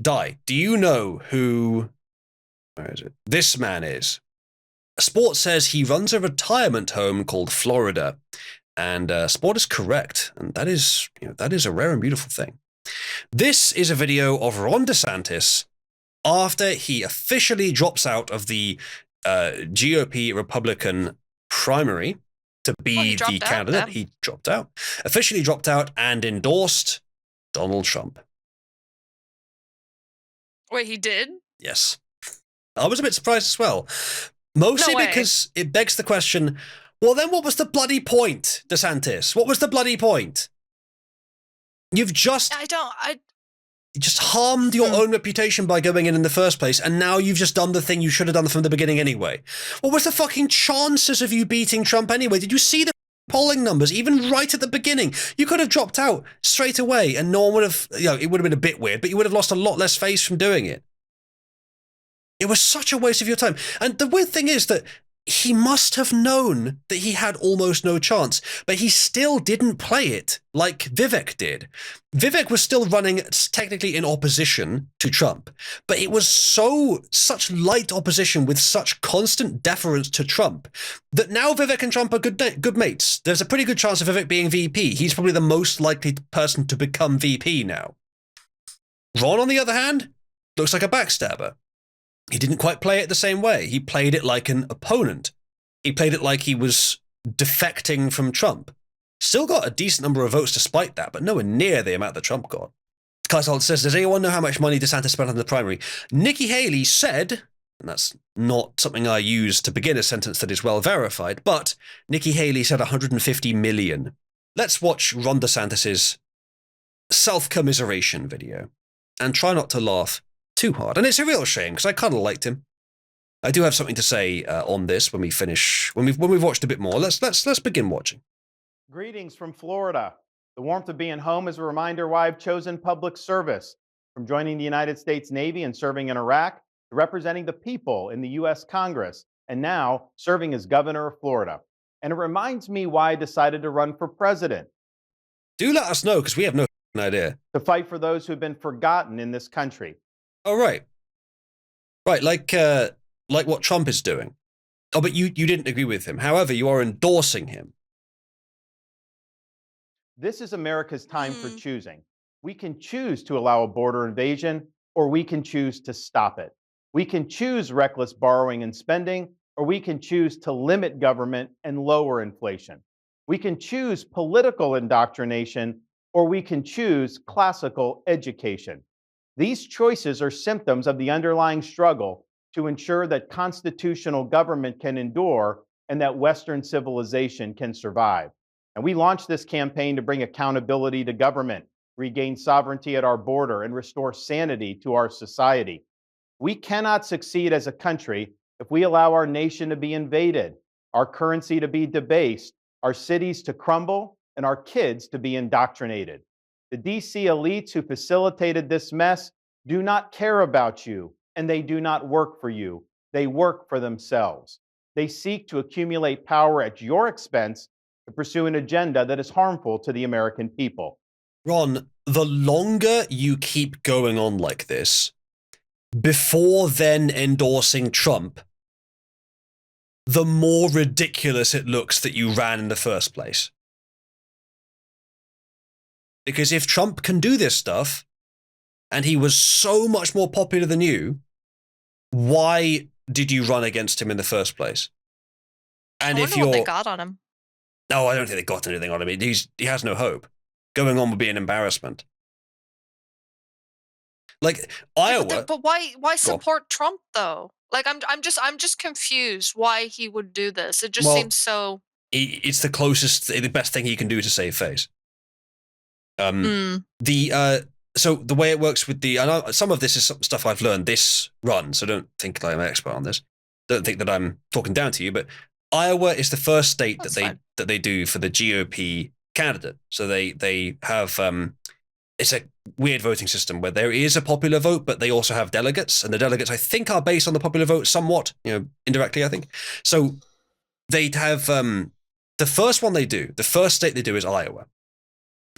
Do you know who, where is it? This man is. Sport says he runs a retirement home called Florida. And Sport is correct. And that is a rare and beautiful thing. This is a video of Ron DeSantis after he officially drops out of the GOP Republican primary to be the candidate. He dropped out, officially dropped out, and endorsed Donald Trump. Wait, he did? Yes. I was a bit surprised as well. Mostly because it begs the question, well, then what was the bloody point, DeSantis? What was the bloody point? You've just... You just harmed your own reputation by going in the first place, and now you've just done the thing you should have done from the beginning anyway. What was the fucking chances of you beating Trump anyway? Did you see the polling numbers, even right at the beginning? You could have dropped out straight away, and no one would have, it would have been a bit weird, but you would have lost a lot less face from doing it. It was such a waste of your time. And the weird thing is that he must have known that he had almost no chance, but he still didn't play it like Vivek did. Vivek was still running technically in opposition to Trump, but it was such light opposition with such constant deference to Trump that now Vivek and Trump are good mates. There's a pretty good chance of Vivek being VP. He's probably the most likely person to become VP now. Ron, on the other hand, looks like a backstabber. He didn't quite play it the same way. He played it like an opponent. He played it like he was defecting from Trump. Still got a decent number of votes despite that, but nowhere near the amount that Trump got. Kaiser says, does anyone know how much money DeSantis spent on the primary? Nikki Haley said, and that's not something I use to begin a sentence that is well verified, but Nikki Haley said 150 million. Let's watch Ron DeSantis's self-commiseration video and try not to laugh too hard. And it's a real shame because I kind of liked him. I do have something to say on this when we finish, when we've watched a bit more. Let's begin watching. Greetings from Florida. The warmth of being home is a reminder why I've chosen public service. From joining the United States Navy and serving in Iraq, to representing the people in the U.S. Congress, and now serving as governor of Florida. And it reminds me why I decided to run for president. Do let us know because we have no idea. To fight for those who have been forgotten in this country. Oh, right. Right, like what Trump is doing. Oh, but you didn't agree with him. However, you are endorsing him. This is America's time for choosing. We can choose to allow a border invasion, or we can choose to stop it. We can choose reckless borrowing and spending, or we can choose to limit government and lower inflation. We can choose political indoctrination, or we can choose classical education. These choices are symptoms of the underlying struggle to ensure that constitutional government can endure and that Western civilization can survive. And we launched this campaign to bring accountability to government, regain sovereignty at our border, and restore sanity to our society. We cannot succeed as a country if we allow our nation to be invaded, our currency to be debased, our cities to crumble, and our kids to be indoctrinated. The DC elites who facilitated this mess do not care about you, and they do not work for you. They work for themselves. They seek to accumulate power at your expense to pursue an agenda that is harmful to the American people. Ron, the longer you keep going on like this, before then endorsing Trump, the more ridiculous it looks that you ran in the first place. Because if Trump can do this stuff, and he was so much more popular than you, why did you run against him in the first place? And if what they got on him. No, I don't think they got anything on him. He has no hope. Going on would be an embarrassment. Like Iowa. But why support Trump though? Like I'm just confused why he would do this. It just seems so. It's the best thing he can do to save face. So the way it works with I know some of this is some stuff I've learned this run, so don't think that I'm an expert on this. Don't think that I'm talking down to you, but Iowa is the first state that they do for the GOP candidate. So they have it's a weird voting system where there is a popular vote, but they also have delegates, and the delegates I think are based on the popular vote somewhat, indirectly I think. So they have the first state they do is Iowa.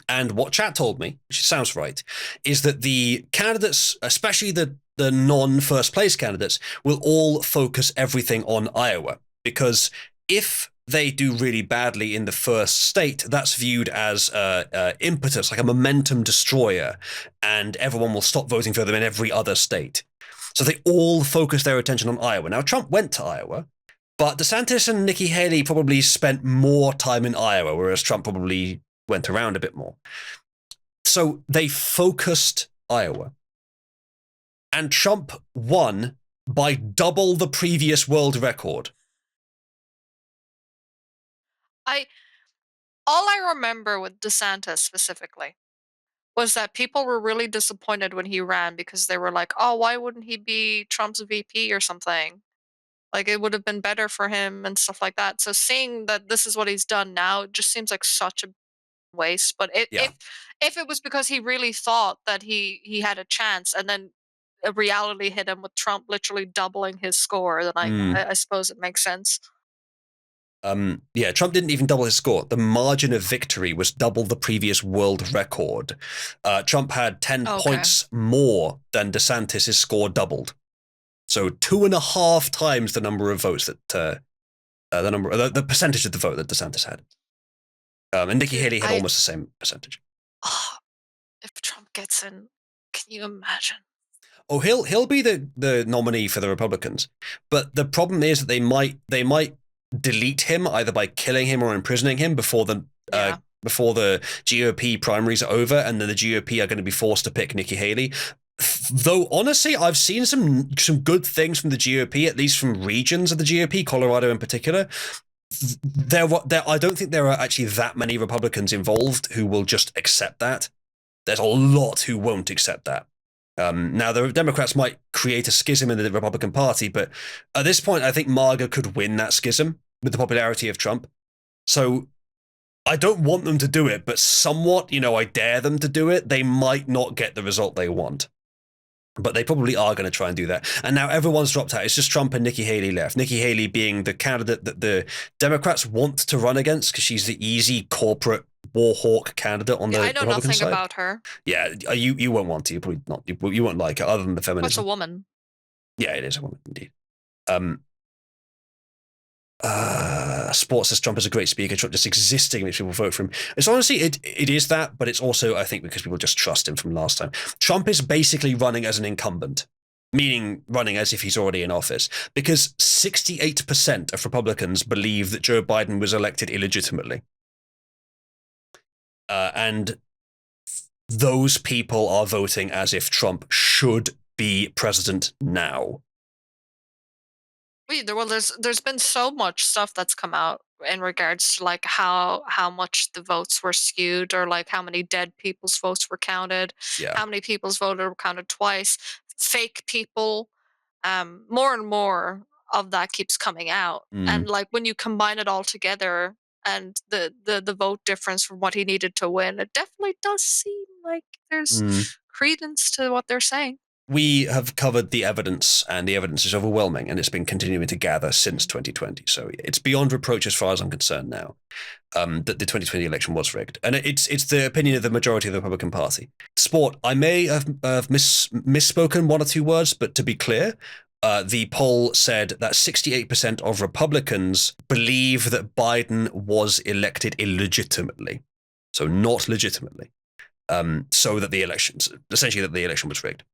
And what chat told me, which sounds right, is that the candidates, especially the non-first place candidates, will all focus everything on Iowa. Because if they do really badly in the first state, that's viewed as impetus, like a momentum destroyer, and everyone will stop voting for them in every other state. So they all focus their attention on Iowa. Now, Trump went to Iowa, but DeSantis and Nikki Haley probably spent more time in Iowa, whereas Trump probably went around a bit more. So they focused Iowa. And Trump won by double the previous world record. All I remember with DeSantis specifically was that people were really disappointed when he ran because they were like, oh, why wouldn't he be Trump's VP or something? Like, it would have been better for him and stuff like that. So seeing that this is what he's done now, it just seems like such a waste. But if it was because he really thought that he had a chance and then a reality hit him with Trump literally doubling his score, then I suppose it makes sense. Yeah, Trump didn't even double his score. The margin of victory was double the previous world record. Trump had 10 points more than DeSantis' score doubled. So 2.5 times the number of votes that the percentage of the vote that DeSantis had. And Nikki Haley had almost the same percentage. Oh, if Trump gets in, can you imagine? Oh, he'll be the nominee for the Republicans, but the problem is that they might delete him either by killing him or imprisoning him before the GOP primaries are over, and then the GOP are going to be forced to pick Nikki Haley. Though honestly, I've seen some good things from the GOP, at least from regions of the GOP, Colorado in particular. I don't think there are actually that many Republicans involved who will just accept that. There's a lot who won't accept that. Now, the Democrats might create a schism in the Republican Party, but at this point, I think MAGA could win that schism with the popularity of Trump. So I don't want them to do it, but somewhat, I dare them to do it. They might not get the result they want, but they probably are going to try and do that. And now everyone's dropped out. It's just Trump and Nikki Haley left. Nikki Haley being the candidate that the Democrats want to run against because she's the easy corporate war hawk candidate on the Republican side. I know nothing about her. Yeah, you won't want to. You probably not. You won't like it, other than the feminism. It's a woman. Yeah, it is a woman indeed. Sports says Trump is a great speaker. Trump just existing makes people vote for him. It's honestly, it is that, but it's also, I think, because people just trust him from last time. Trump is basically running as an incumbent, meaning running as if he's already in office, because 68% of Republicans believe that Joe Biden was elected illegitimately. And those people are voting as if Trump should be president now. Well, there's been so much stuff that's come out in regards to like how much the votes were skewed, or like how many dead people's votes were counted, how many people's votes were counted twice, fake people. More and more of that keeps coming out, and like when you combine it all together, and the vote difference from what he needed to win, it definitely does seem like there's credence to what they're saying. We have covered the evidence, and the evidence is overwhelming, and it's been continuing to gather since 2020. So it's beyond reproach as far as I'm concerned now that the 2020 election was rigged. And it's the opinion of the majority of the Republican Party. Sport, I may have misspoken one or two words, but to be clear, the poll said that 68% of Republicans believe that Biden was elected illegitimately. So not legitimately. So that the election was rigged.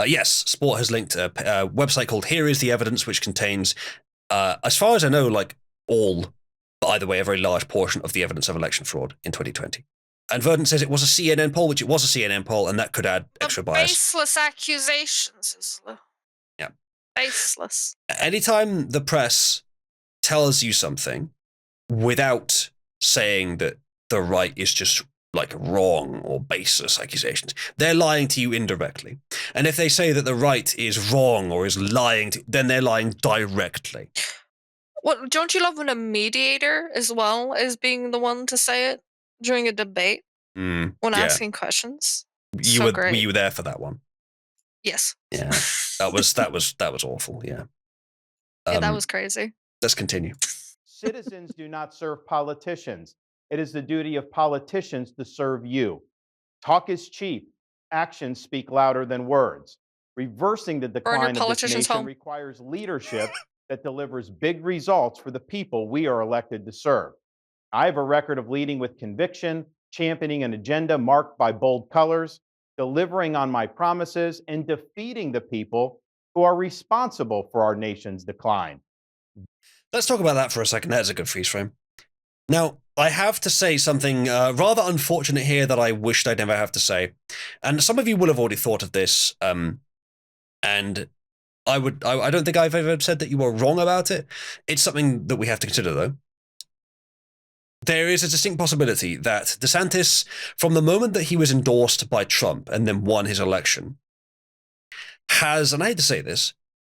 Yes, Sport has linked a website called Here Is the Evidence, which contains, as far as I know, like all, but either way, a very large portion of the evidence of election fraud in 2020. And Verdant says it was a CNN poll, which it was a CNN poll, and that could add extra bias. Baseless accusations. Yeah. Baseless. Anytime the press tells you something without saying that the right is just like wrong or baseless accusations, they're lying to you indirectly. And if they say that the right is wrong or is lying, then they're lying directly. Well, don't you love when a mediator as well is being the one to say it during a debate when asking questions? Were you there for that one? Yes. Yeah, that was awful. Yeah. Yeah, that was crazy. Let's continue. Citizens do not serve politicians. It is the duty of politicians to serve you. Talk is cheap. Actions speak louder than words. Reversing the Burn your decline of this politicians nation home. requires leadership that delivers big results for the people we are elected to serve. I have a record of leading with conviction, championing an agenda marked by bold colors, delivering on my promises, and defeating the people who are responsible for our nation's decline. Let's talk about that for a second. That's a good freeze frame. Now, I have to say something rather unfortunate here that I wished I'd never have to say. And some of you will have already thought of this. And I don't think I've ever said that you were wrong about it. It's something that we have to consider, though. There is a distinct possibility that DeSantis, from the moment that he was endorsed by Trump and then won his election, has, and I hate to say this,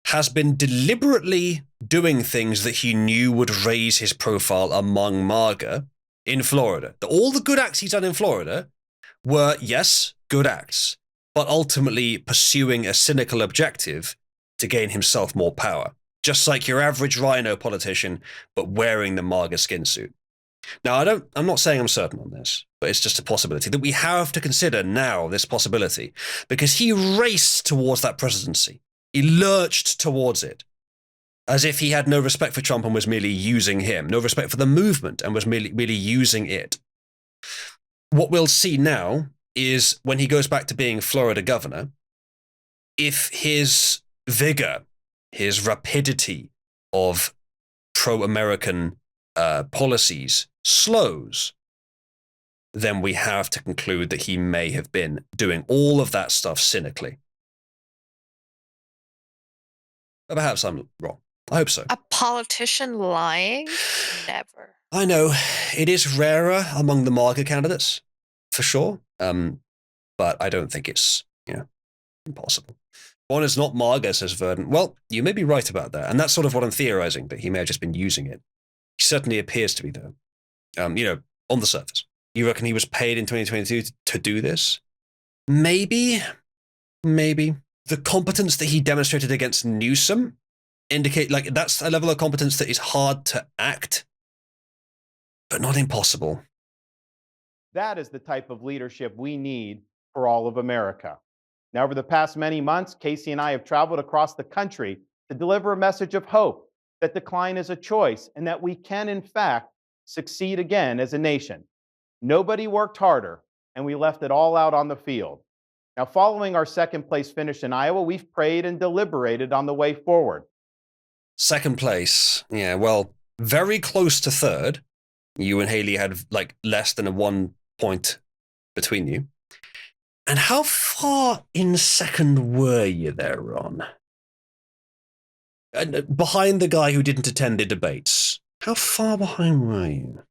has been deliberately doing things that he knew would raise his profile among MAGA in Florida. All the good acts he's done in Florida were, yes, good acts, but ultimately pursuing a cynical objective to gain himself more power. Just like your average rhino politician, but wearing the MAGA skin suit. Now, I'm not saying I'm certain on this, but it's just a possibility that we have to consider now, this possibility, because he raced towards that presidency. He lurched towards it, as if he had no respect for Trump and was merely using him, no respect for the movement and was merely using it. What we'll see now is when he goes back to being Florida governor, if his vigor, his rapidity of pro-American policies slows, then we have to conclude that he may have been doing all of that stuff cynically. But perhaps I'm wrong. I hope so. A politician lying? Never. I know. It is rarer among the MAGA candidates, for sure. But I don't think it's, impossible. One is not MAGA, says Verdant. Well, you may be right about that. And that's sort of what I'm theorizing, that he may have just been using it. He certainly appears to be, though. On the surface. You reckon he was paid in 2022 to do this? Maybe. The competence that he demonstrated against Newsom indicate, that's a level of competence that is hard to act, but not impossible. That is the type of leadership we need for all of America. Now, over the past many months, Casey and I have traveled across the country to deliver a message of hope, that decline is a choice, and that we can, in fact, succeed again as a nation. Nobody worked harder, and we left it all out on the field. Now, following our second place finish in Iowa, we've prayed and deliberated on the way forward. Second place, yeah, well, very close to third. You and Haley had less than a 1 point between you. And how far in second were you there, Ron? Behind the guy who didn't attend the debates. How far behind were you?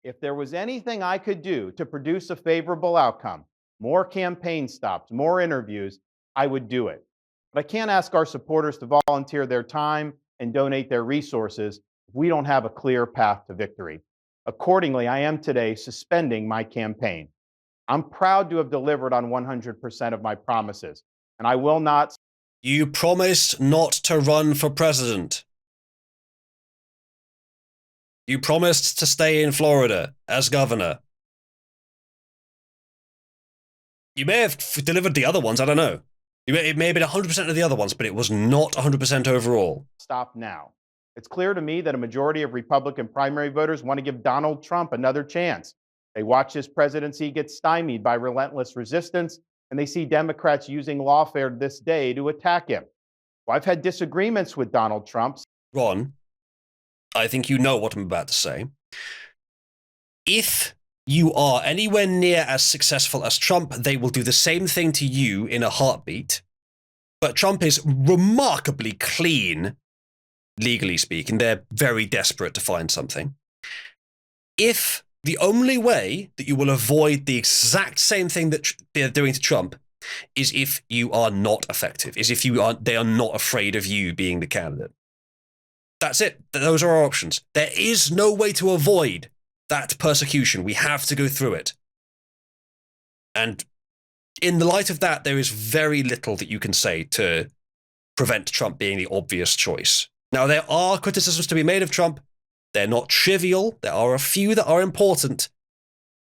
If there was anything I could do to produce a favorable outcome, more campaign stops, more interviews, I would do it. But I can't ask our supporters to volunteer their time and donate their resources if we don't have a clear path to victory. Accordingly, I am today suspending my campaign. I'm proud to have delivered on 100% of my promises, and I will not. You promised not to run for president. You promised to stay in Florida as governor. You may have delivered the other ones, I don't know. It may have been 100% of the other ones, but it was not 100% overall. Stop now. It's clear to me that a majority of Republican primary voters want to give Donald Trump another chance. They watch his presidency get stymied by relentless resistance, and they see Democrats using lawfare this day to attack him. Well, I've had disagreements with Donald Trump. Ron, I think you know what I'm about to say. If you are anywhere near as successful as Trump, they will do the same thing to you in a heartbeat. But Trump is remarkably clean, legally speaking. They're very desperate to find something. If the only way that you will avoid the exact same thing that they're doing to Trump is if you are not effective, is if they are not afraid of you being the candidate. That's it. Those are our options. There is no way to avoid that persecution. We have to go through it. And in the light of that, there is very little that you can say to prevent Trump being the obvious choice. Now, there are criticisms to be made of Trump. They're not trivial. There are a few that are important,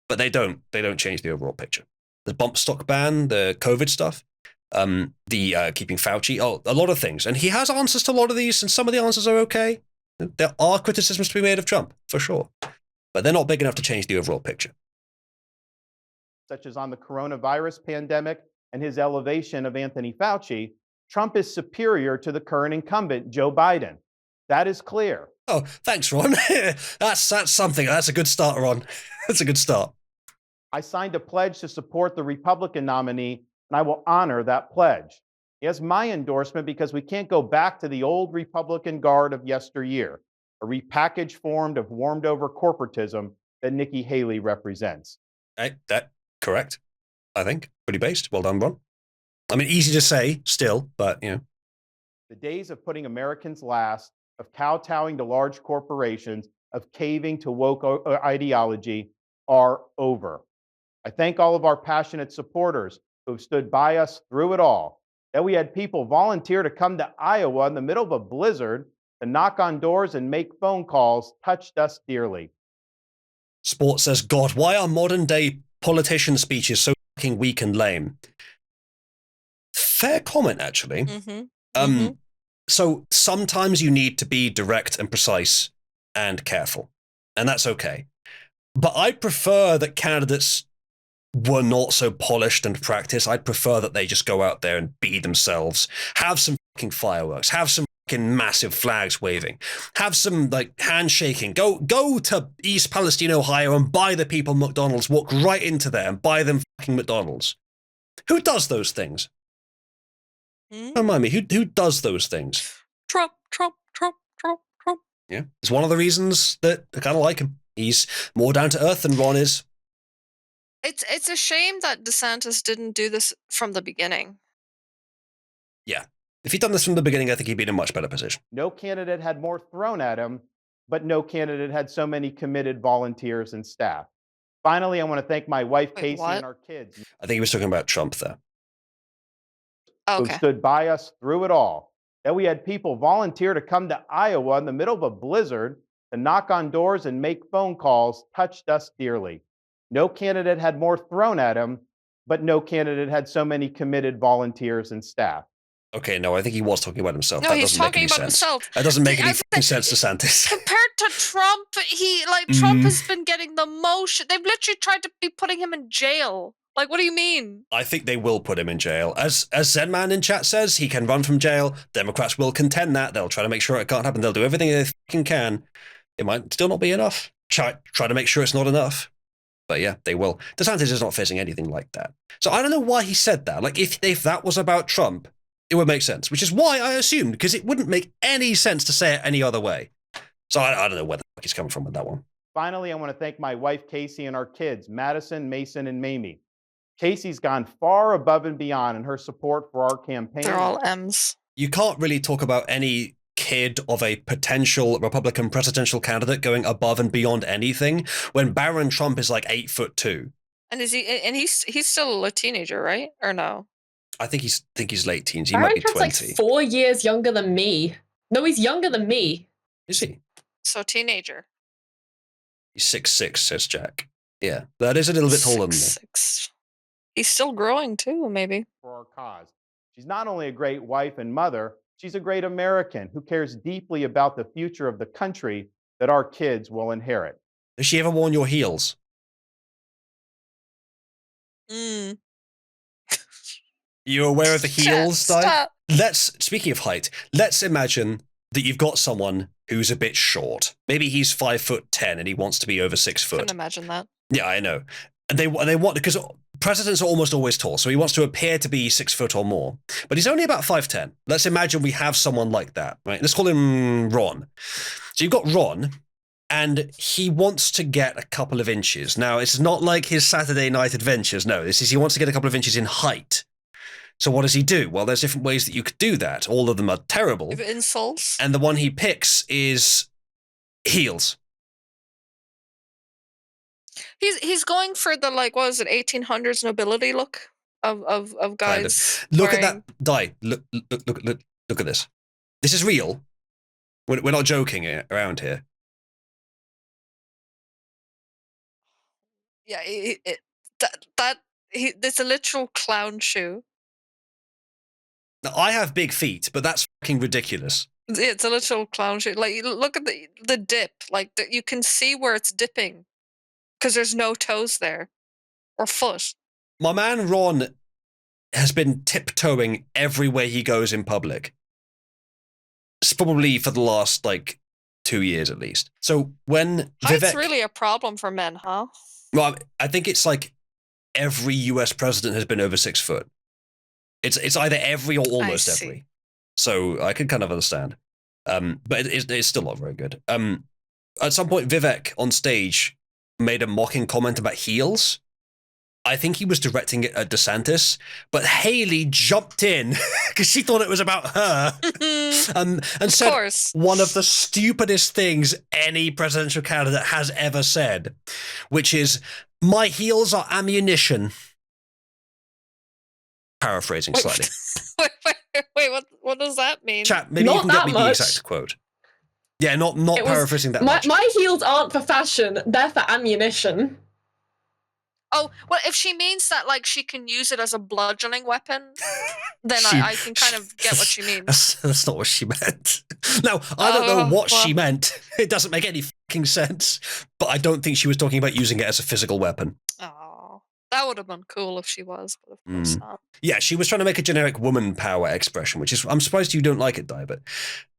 but they don't change the overall picture. The bump stock ban, the COVID stuff, the keeping Fauci, a lot of things. And he has answers to a lot of these, and some of the answers are okay. There are criticisms to be made of Trump, for sure. But they're not big enough to change the overall picture. Such as on the coronavirus pandemic and his elevation of Anthony Fauci, Trump is superior to the current incumbent, Joe Biden. That is clear. Oh, thanks, Ron. That's something. That's a good start, Ron. That's a good start. I signed a pledge to support the Republican nominee, and I will honor that pledge. He has my endorsement because we can't go back to the old Republican guard of yesteryear, a repackaged form of warmed-over corporatism that Nikki Haley represents. That correct, I think. Pretty based. Well done, Ron. I mean, easy to say still, but, you know. The days of putting Americans last, of kowtowing to large corporations, of caving to woke ideology are over. I thank all of our passionate supporters who have stood by us through it all. That we had people volunteer to come to Iowa in the middle of a blizzard to knock on doors and make phone calls touched us dearly. Sports says, God, why are modern day politician speeches so fucking weak and lame? Fair comment, actually. So sometimes you need to be direct and precise and careful, and that's okay. But I prefer that candidates were not so polished and practiced. I'd prefer that they just go out there and be themselves, have some fucking fireworks, have some fucking massive flags waving, have some like handshaking, go to East Palestine, Ohio and buy the people McDonald's, walk right into there and buy them fucking McDonald's. Who does those things? Don't mind me, who does those things? Trump. Yeah, it's one of the reasons that I kind of like him. He's more down to earth than Ron is. It's a shame that DeSantis didn't do this from the beginning. Yeah. If he'd done this from the beginning, I think he'd be in a much better position. No candidate had more thrown at him, but no candidate had so many committed volunteers and staff. Finally, I want to thank my wife, Casey, and our kids. I think he was talking about Trump there. Who stood by us through it all. That we had people volunteer to come to Iowa in the middle of a blizzard to knock on doors and make phone calls touched us dearly. No candidate had more thrown at him, but no candidate had so many committed volunteers and staff. Okay, no, I think he was talking about himself. No, he's talking about himself. That doesn't make any sense, DeSantis. Compared to Trump, Trump has been getting the most. They've literally tried to be putting him in jail. Like, what do you mean? I think they will put him in jail. As Zenman in chat says, he can run from jail. Democrats will contend that. They'll try to make sure it can't happen. They'll do everything they fucking can. It might still not be enough. Try to make sure it's not enough. But yeah, they will. DeSantis is not facing anything like that. So I don't know why he said that. Like, if that was about Trump, it would make sense, which is why I assumed, because it wouldn't make any sense to say it any other way. So I don't know where the fuck he's coming from with that one. Finally, I want to thank my wife, Casey, and our kids, Madison, Mason, and Mamie. Casey's gone far above and beyond in her support for our campaign. They're all M's. You can't really talk about any kid of a potential Republican presidential candidate going above and beyond anything when Barron Trump is like 8'2". And he's still a teenager, right? Or no? I think he's late teens. He Barron might be Trump's 20. Like 4 years younger than me. No, he's younger than me. Is he? So teenager. He's 6'6", says Jack. Yeah, that is a little bit taller than me. 6'6". He's still growing too, maybe. For our cause. She's not only a great wife and mother, she's a great American who cares deeply about the future of the country that our kids will inherit. Has she ever worn your heels? You aware of the heels, Di? Speaking of height, let's imagine that you've got someone who's a bit short. Maybe he's 5'10" and he wants to be over 6 foot. I can imagine that. Yeah, I know. And they want, because presidents are almost always tall, so he wants to appear to be 6 foot or more. But he's only about 5'10". Let's imagine we have someone like that, right? Let's call him Ron. So you've got Ron, and he wants to get a couple of inches. Now, it's not like his Saturday Night Adventures. No, this is he wants to get a couple of inches in height. So what does he do? Well, there's different ways that you could do that. All of them are terrible. Insults. And the one he picks is heels. He's going for the, like, what was it, 1800s nobility look of guys. Kind of. Look at that. Di, look at this. This is real. We're not joking around here. Yeah, it's a literal clown shoe. Now, I have big feet, but that's fucking ridiculous. It's a literal clown shoe. Like, look at the dip. Like, you can see where it's dipping because there's no toes there or foot. My man Ron has been tiptoeing everywhere he goes in public. It's probably for the last, 2 years at least. So when Height's really a problem for men, huh? Well, I think it's like every US president has been over 6 foot. It's either every or almost every. So I can kind of understand. But it's still not very good. At some point, Vivek on stage made a mocking comment about heels. I think he was directing it at DeSantis, but Haley jumped in because she thought it was about her and said one of the stupidest things any presidential candidate has ever said, which is, "My heels are ammunition." Paraphrasing slightly. Wait, what does that mean? Chat, maybe you can get me the exact quote. Yeah, not paraphrasing that much. My heels aren't for fashion, they're for ammunition. Oh, well, if she means that, she can use it as a bludgeoning weapon, then I can kind of get what she means. That's not what she meant. Now, I don't know what she meant. It doesn't make any fucking sense. But I don't think she was talking about using it as a physical weapon. Oh, that would have been cool if she was, but of course not. Yeah, she was trying to make a generic woman power expression, which is, I'm surprised you don't like it, Di, but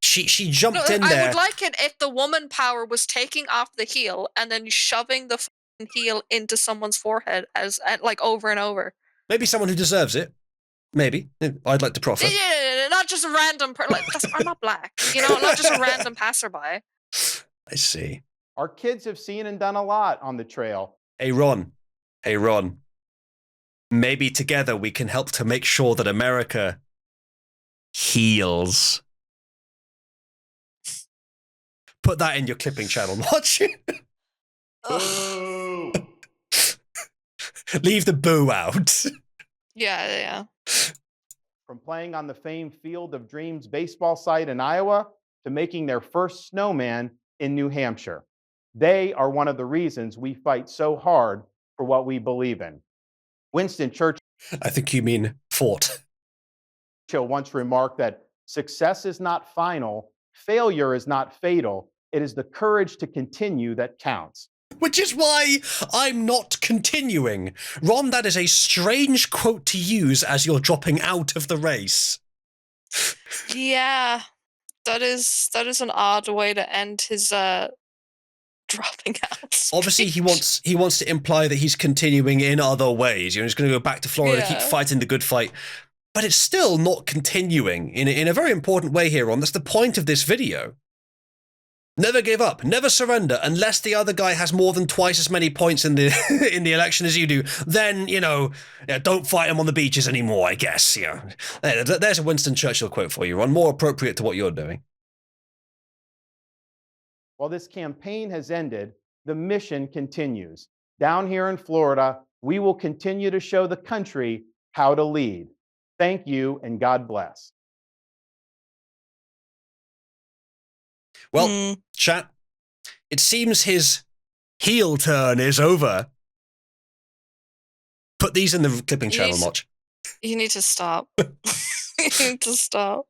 she jumped in there. I would like it if the woman power was taking off the heel and then shoving the heel into someone's forehead over and over. Maybe someone who deserves it. Maybe. I'd like to profit. Yeah, not just a random I'm not black, not just a random passerby. I see. Our kids have seen and done a lot on the trail. Hey, Ron. Maybe together we can help to make sure that America heals. Put that in your clipping channel, Motch. Boo! Leave the boo out. Yeah. From playing on the famed Field of Dreams baseball site in Iowa to making their first snowman in New Hampshire. They are one of the reasons we fight so hard for what we believe in. Winston Churchill, I think you mean fought. Once remarked that success is not final, failure is not fatal. It is the courage to continue that counts. Which is why I'm not continuing. Ron, that is a strange quote to use as you're dropping out of the race. Yeah, that is an odd way to end his dropping out speech. Obviously, he wants to imply that he's continuing in other ways. He's going to go back to Florida, keep fighting the good fight. But it's still not continuing in a very important way here, Ron. That's the point of this video. Never give up, never surrender, unless the other guy has more than twice as many points in the in the election as you do. Then, don't fight him on the beaches anymore, I guess. There's a Winston Churchill quote for you, Ron, more appropriate to what you're doing. While this campaign has ended, the mission continues. Down here in Florida, we will continue to show the country how to lead. Thank you, and God bless. Well, chat, it seems his heel turn is over. Put these in the clipping channel, Motch. You need to stop. You need to stop.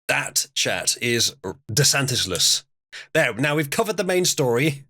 That, chat, is DeSantisless. There, now we've covered the main story.